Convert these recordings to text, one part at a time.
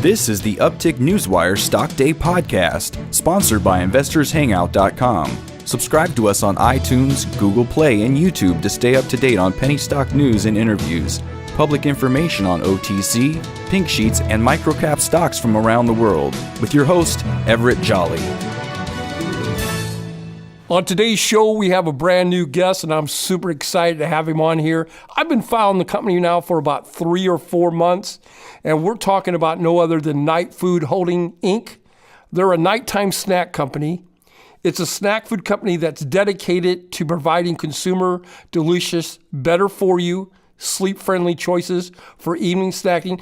This is the Uptick Newswire Stock Day Podcast, sponsored by InvestorsHangout.com. Subscribe to us on iTunes, Google Play, and YouTube to stay up to date on penny stock news and interviews, public information on OTC, pink sheets, and microcap stocks from around the world, with your host, Everett Jolly. On today's show, we have a brand new guest, and I'm super excited to have him on here. I've been following the company now for about 3 or 4 months, and we're talking about no other than Nightfood Hldgs, Inc. They're a nighttime snack company. It's a snack food company that's dedicated to providing consumer delicious, better for you, sleep-friendly choices for evening snacking.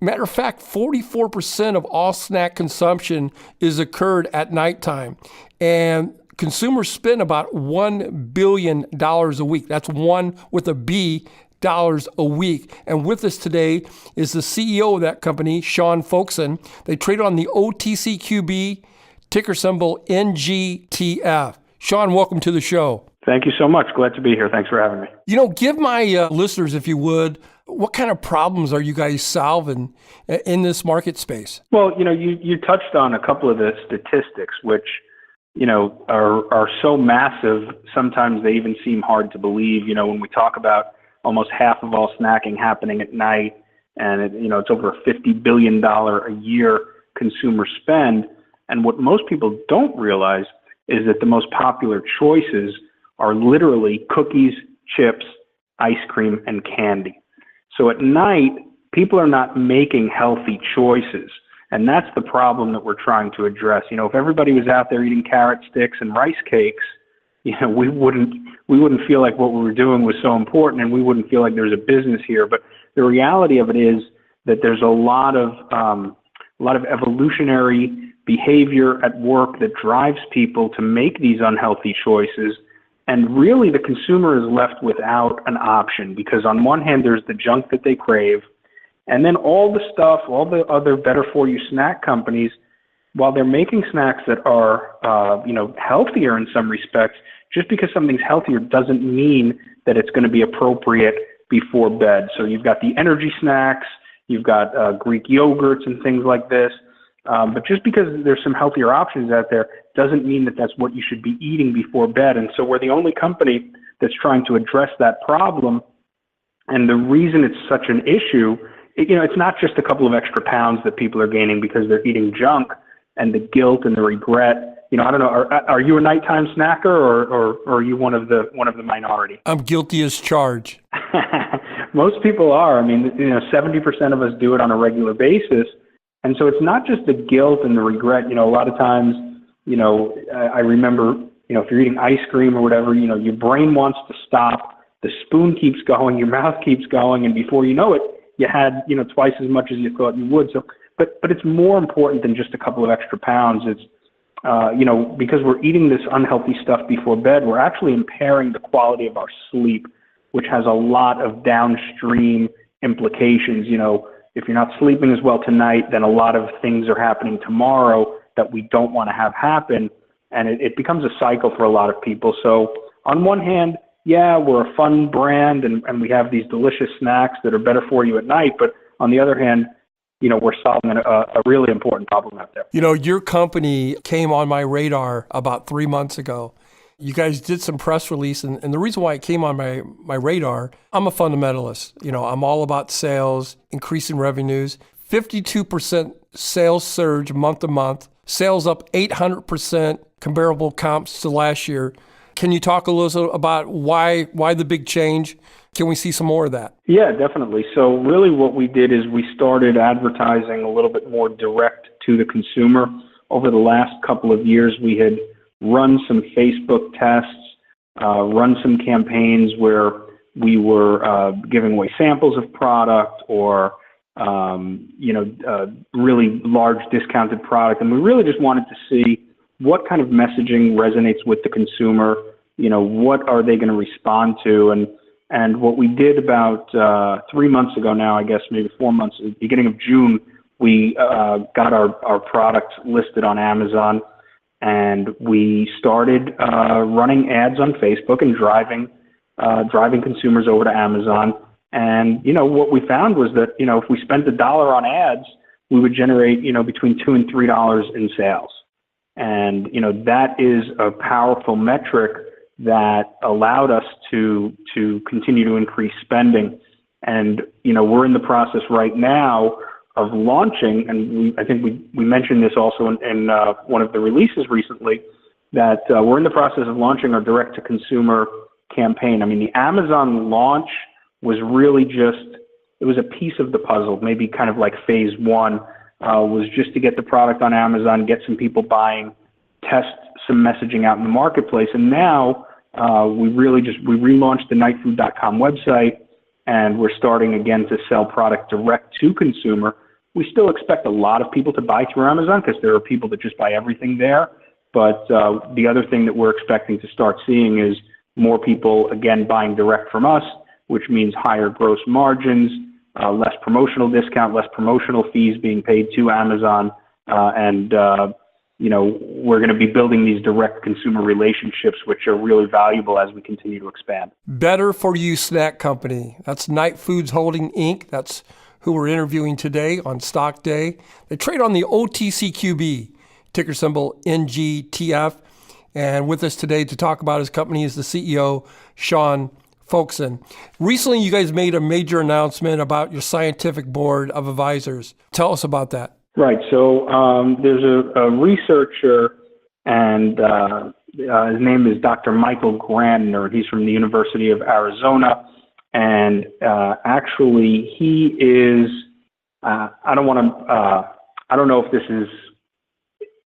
Matter of fact, 44% of all snack consumption is occurred at nighttime. And consumers spend about $1 billion a week. That's one with a B, dollars a week. And with us today is the CEO of that company, Sean Folkson. They trade on the OTCQB, ticker symbol NGTF. Sean, welcome to the show. Thank you so much. Glad to be here. Thanks for having me. Give my listeners, if you would, what kind of problems are you guys solving in this market space? Well, you touched on a couple of the statistics, which are so massive, sometimes they even seem hard to believe. When we talk about almost half of all snacking happening at night, and it's over a $50 billion a year consumer spend. And what most people don't realize is that the most popular choices are literally cookies, chips, ice cream, and candy. So at night, people are not making healthy choices. And that's the problem that we're trying to address. If everybody was out there eating carrot sticks and rice cakes, we wouldn't feel like what we were doing was so important, and we wouldn't feel like there's a business here. But the reality of it is that there's a lot of evolutionary behavior at work that drives people to make these unhealthy choices. And really, the consumer is left without an option, because on one hand, there's the junk that they crave. And then all the other better-for-you snack companies, while they're making snacks that are, healthier in some respects, just because something's healthier doesn't mean that it's going to be appropriate before bed. So you've got the energy snacks, you've got Greek yogurts and things like this. But just because there's some healthier options out there doesn't mean that that's what you should be eating before bed. And so we're the only company that's trying to address that problem. And the reason it's such an issue, it's not just a couple of extra pounds that people are gaining because they're eating junk, and the guilt and the regret. I don't know. Are you a nighttime snacker, or are you one of the minority? I'm guilty as charged. Most people are. 70% of us do it on a regular basis. And so it's not just the guilt and the regret. A lot of times, I remember, if you're eating ice cream or whatever, your brain wants to stop. The spoon keeps going, your mouth keeps going, and before you know it, you had, twice as much as you thought you would. So, but it's more important than just a couple of extra pounds. It's, because we're eating this unhealthy stuff before bed, we're actually impairing the quality of our sleep, which has a lot of downstream implications. If you're not sleeping as well tonight, then a lot of things are happening tomorrow that we don't want to have happen. And it becomes a cycle for a lot of people. So on one hand, yeah, we're a fun brand and we have these delicious snacks that are better for you at night. But on the other hand, we're solving a really important problem out there. Your company came on my radar about 3 months ago. You guys did some press release, and the reason why it came on my radar, I'm a fundamentalist. I'm all about sales, increasing revenues, 52% sales surge month to month, sales up 800%, comparable comps to last year. Can you talk a little about why the big change? Can we see some more of that? Yeah, definitely. So really what we did is we started advertising a little bit more direct to the consumer. Over the last couple of years, we had run some Facebook tests, run some campaigns where we were giving away samples of product or, really large discounted product. And we really just wanted to see what kind of messaging resonates with the consumer, what are they going to respond to? And what we did about 3 months ago now, I guess maybe 4 months, at the beginning of June, we got our product listed on Amazon. And we started running ads on Facebook and driving consumers over to Amazon. And, what we found was that, if we spent $1 on ads, we would generate, between $2 and $3 in sales. And, that is a powerful metric that allowed us to continue to increase spending. And, we're in the process right now of launching, and I think we mentioned this also in one of the releases recently, that we're in the process of launching our direct-to-consumer campaign. I mean, the Amazon launch was really it was a piece of the puzzle, maybe kind of like phase one, was just to get the product on Amazon, get some people buying, test some messaging out in the marketplace. And now we relaunched the nightfood.com website, and we're starting again to sell product direct to consumer. We still expect a lot of people to buy through Amazon because there are people that just buy everything there. But the other thing that we're expecting to start seeing is more people, again, buying direct from us, which means higher gross margins, less promotional discount, less promotional fees being paid to Amazon. We're going to be building these direct consumer relationships, which are really valuable as we continue to expand. Better for You Snack Company. That's Nightfood Hldgs, Inc. That's who we're interviewing today on Stock Day. They trade on the OTCQB, ticker symbol NGTF. And with us today to talk about his company is the CEO, Sean Folkson. Recently, you guys made a major announcement about your scientific board of advisors. Tell us about that. Right. So there's a researcher, and his name is Dr. Michael Grandner. He's from the University of Arizona. And actually, he is, I don't know if this is,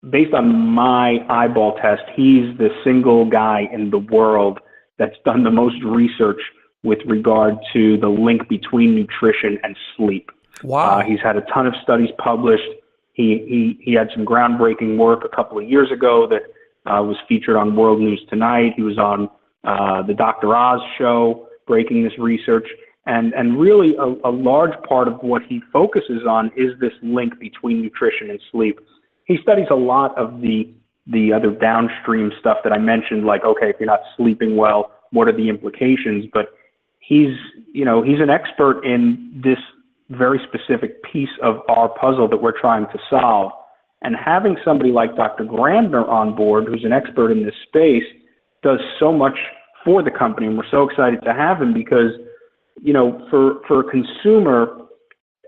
based on my eyeball test, he's the single guy in the world that's done the most research with regard to the link between nutrition and sleep. Wow. He's had a ton of studies published. He had some groundbreaking work a couple of years ago that was featured on World News Tonight. He was on the Dr. Oz show, breaking this research. And really a large part of what he focuses on is this link between nutrition and sleep. He studies a lot of the other downstream stuff that I mentioned, like, okay, if you're not sleeping well, what are the implications? But he's an expert in this very specific piece of our puzzle that we're trying to solve. And having somebody like Dr. Grandner on board, who's an expert in this space, does so much for the company. And we're so excited to have him because, for a consumer,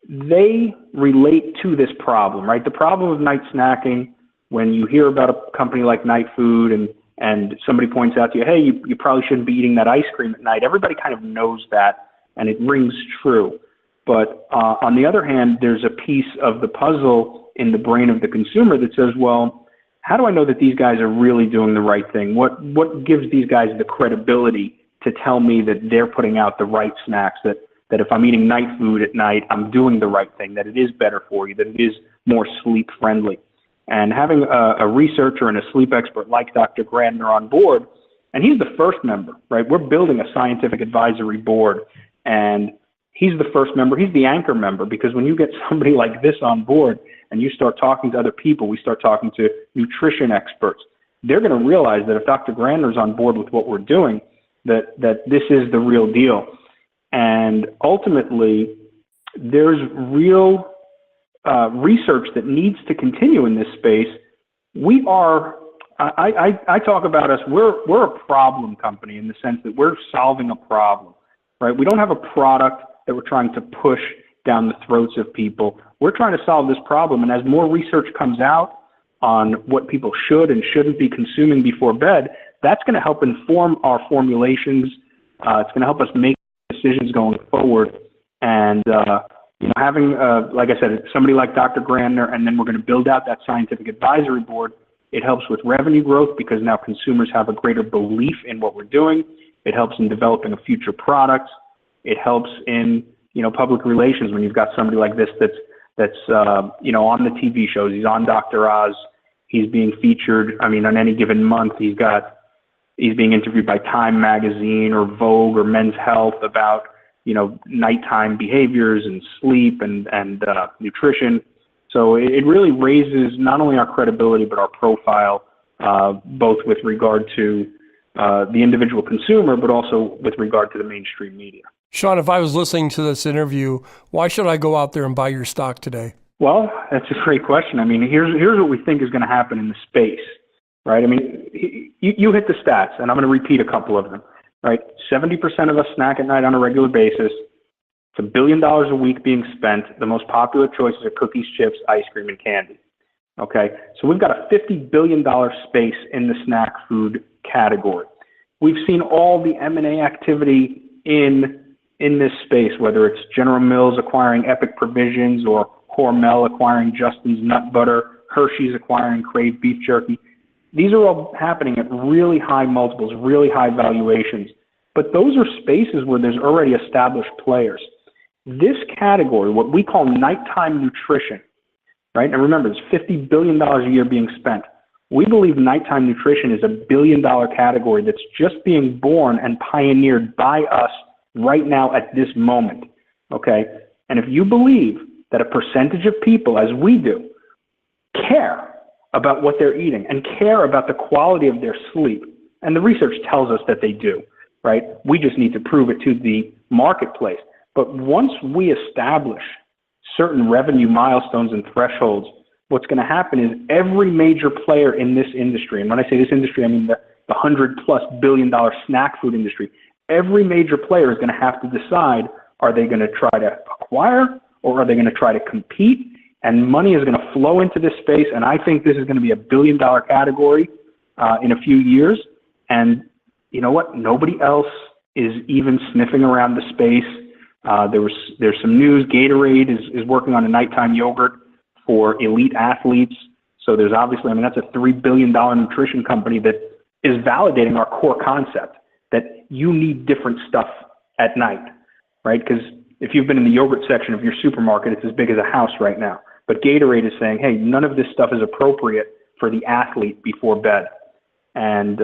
they relate to this problem, right? The problem of night snacking, when you hear about a company like Nightfood and somebody points out to you, hey, you probably shouldn't be eating that ice cream at night. Everybody kind of knows that, and it rings true. But on the other hand, there's a piece of the puzzle in the brain of the consumer that says, well, how do I know that these guys are really doing the right thing? What gives these guys the credibility to tell me that they're putting out the right snacks, that if I'm eating night food at night, I'm doing the right thing, that it is better for you, that it is more sleep friendly? And having a researcher and a sleep expert like Dr. Grandner on board, and he's the first member, right? We're building a scientific advisory board, and he's the first member. He's the anchor member, because when you get somebody like this on board and you start talking to other people, we start talking to nutrition experts, they're going to realize that if Dr. Grandner's on board with what we're doing, that this is the real deal. And ultimately, there's real research that needs to continue in this space. We are, I talk about us, we're a problem company in the sense that we're solving a problem, right? We don't have a product that we're trying to push down the throats of people. We're trying to solve this problem. And as more research comes out on what people should and shouldn't be consuming before bed, that's going to help inform our formulations. It's going to help us make decisions going forward. And, having, like I said, somebody like Dr. Grandner, and then we're going to build out that scientific advisory board. It helps with revenue growth because now consumers have a greater belief in what we're doing. It helps in developing a future product. It helps in, public relations when you've got somebody like this that's on the TV shows. He's on Dr. Oz. He's being featured. On any given month, he's being interviewed by Time Magazine or Vogue or Men's Health about, nighttime behaviors and sleep and nutrition. So it really raises not only our credibility, but our profile, both with regard to the individual consumer, but also with regard to the mainstream media. Sean, if I was listening to this interview, why should I go out there and buy your stock today? Well, that's a great question. I mean, here's what we think is going to happen in the space, right? I mean, you hit the stats, and I'm going to repeat a couple of them, right? 70% of us snack at night on a regular basis. It's $1 billion a week being spent. The most popular choices are cookies, chips, ice cream, and candy. Okay, so we've got a $50 billion space in the snack food category. We've seen all the M&A activity in this space, whether it's General Mills acquiring Epic Provisions or Hormel acquiring Justin's Nut Butter, Hershey's acquiring Crave Beef Jerky. These are all happening at really high multiples, really high valuations. But those are spaces where there's already established players. This category, what we call nighttime nutrition, right? And remember, there's $50 billion a year being spent. We believe nighttime nutrition is a $1 billion category that's just being born and pioneered by us right now at this moment, okay? And if you believe that a percentage of people, as we do, care about what they're eating and care about the quality of their sleep, and the research tells us that they do, right? We just need to prove it to the marketplace. But once we establish certain revenue milestones and thresholds, what's going to happen is every major player in this industry, and when I say this industry, I mean the $100+ billion snack food industry, every major player is going to have to decide, are they going to try to acquire or are they going to try to compete? And money is going to flow into this space, and I think this is going to be a $1 billion category in a few years. And you know what? Nobody else is even sniffing around the space. There's some news. Gatorade is working on a nighttime yogurt for elite athletes. So there's obviously, I mean, that's a $3 billion nutrition company that is validating our core concept that you need different stuff at night, right? Because if you've been in the yogurt section of your supermarket, it's as big as a house right now. But Gatorade is saying, hey, none of this stuff is appropriate for the athlete before bed. And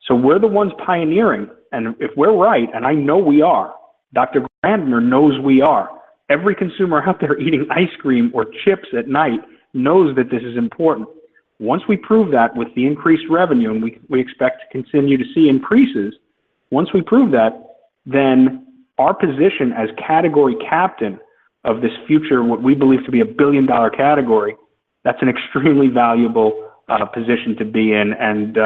so we're the ones pioneering. And if we're right, and I know we are, Dr. Grandner knows we are, every consumer out there eating ice cream or chips at night knows that this is important. Once we prove that with the increased revenue, and we expect to continue to see increases, once we prove that, then our position as category captain of this future, what we believe to be a $1 billion category, that's an extremely valuable position to be in. And,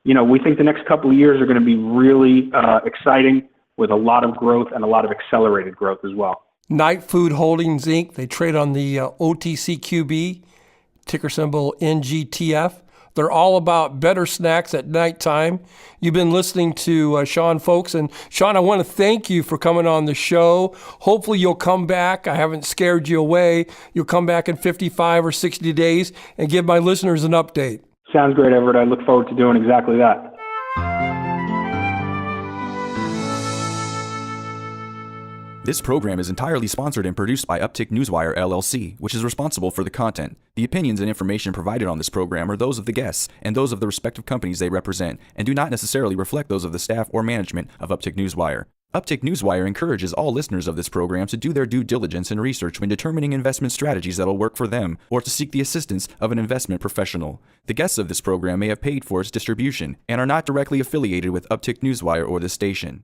you know, we think the next couple of years are going to be really exciting with a lot of growth and a lot of accelerated growth as well. Nightfood Hldgs, Inc., they trade on the OTCQB, ticker symbol NGTF. They're all about better snacks at nighttime. You've been listening to Sean Folkson. Sean, I want to thank you for coming on the show. Hopefully you'll come back. I haven't scared you away. You'll come back in 55 or 60 days and give my listeners an update. Sounds great, Everett. I look forward to doing exactly that. This program is entirely sponsored and produced by Uptick Newswire, LLC, which is responsible for the content. The opinions and information provided on this program are those of the guests and those of the respective companies they represent, and do not necessarily reflect those of the staff or management of Uptick Newswire. Uptick Newswire encourages all listeners of this program to do their due diligence and research when determining investment strategies that will work for them, or to seek the assistance of an investment professional. The guests of this program may have paid for its distribution and are not directly affiliated with Uptick Newswire or this station.